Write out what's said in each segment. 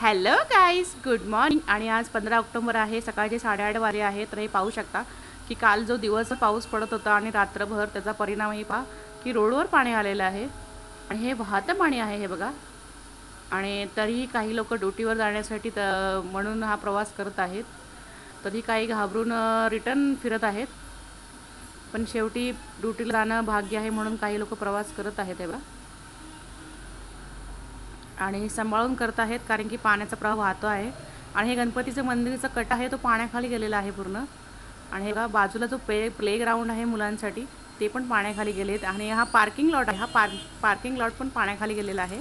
Hello guys, good morning. आणि आज 15 October आहे. सकाळचे 8:30 वाजले आहेत. तर हे पाहू शकता की काल जो दिवस पाऊस पडत होता आणि रात्रभर त्याचा परिणामही पहा की रोडवर पाणी आलेलं आहे. आणि हे वाहतं पाणी आहे, हे बघा. आणि तरीही काही लोक ड्युटीवर जाण्यासाठी म्हणून हा प्रवास करत आहेत. तरी काही घाबरून रिटर्न फिरत आहेत. पण शेवटी ड्युटीला जाणं भाग्य आहे म्हणून काही लोक प्रवास करत आहेत, हे बघा. आणि सांभाळून करत आहेत कारण की पाण्याचा प्रवाह वाहतो आहे. आणि हे गणपतीचं मंदिराचा कट आहे तो पाण्याखाली गेलेला आहे पूर्ण. आणि हे बघा, बाजूला जो प्लेग्राऊंड आहे मुलांसाठी ते पण पाण्याखाली गेलेत. आणि हा पार्किंग लॉट आहे, हा पार्किंग लॉट पण पाण्याखाली गेलेला आहे.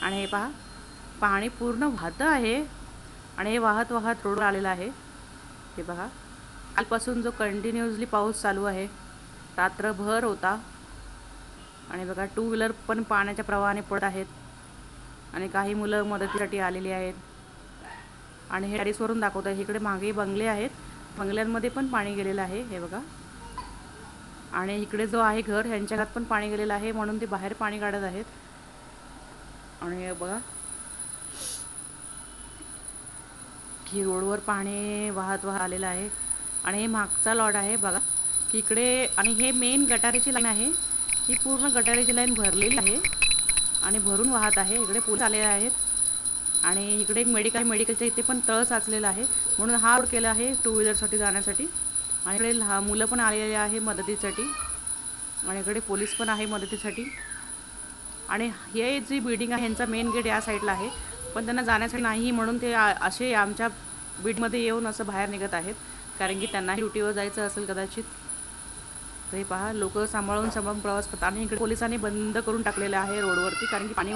आणि हे पहा, पाणी पूर्ण वाहतं आहे. आणि हे वाहत वाहत रोडवर आलेलं आहे, हे बघा. कालपासून जो कंटिन्युअसली पाऊस चालू आहे, रात्रभर होता. आणि बघा, टू व्हीलर पण पाण्याच्या प्रवाहाने पडत आहेत. आणि काही मुलं मदतीसाठी आलेली आहेत. आणि हे टेरेसवरून दाखवत आहे. इकडे मागे बंगले आहेत, बंगल्यांमध्ये पण पाणी गेलेलं आहे, हे बघा. आणि इकडे जो आहे घर, ह्यांच्या घरात पण पाणी गेलेलं आहे म्हणून ते बाहेर पाणी काढत आहेत. आणि हे बघा की रोडवर पाणी वाहत वाहत आलेलं आहे. आणि हे मागचा लॉट आहे बघा की इकडे. आणि हे मेन गटारीची लाईन आहे, ही पूर्ण गटारीची लाईन भरलेली आहे आणि भरून वाहत आहे. इकडे पोलीस आलेले आहेत. आणि इकडे एक मेडिकलच्या इथे पण तळ साचलेला आहे म्हणून हा रोड केला आहे टू व्हीलरसाठी जाण्यासाठी. आणि इकडे मुलं पण आलेले आहे मदतीसाठी. आणि इकडे पोलीस पण आहे मदतीसाठी. आणि हे जी बिल्डिंग आहे ह्यांचा मेन गेट या साईडला आहे, पण त्यांना जाण्यासाठी नाही म्हणून ते असे आमच्या बीडमध्ये येऊन असं बाहेर निघत आहेत कारण की त्यांनाही ड्युटीवर जायचं असेल कदाचित. तर हे पहा, लोक सांभाळून प्रवास करतात. आणि इकडे पोलिसांनी बंद करून टाकलेलं आहे रोडवरती कारण की पाणी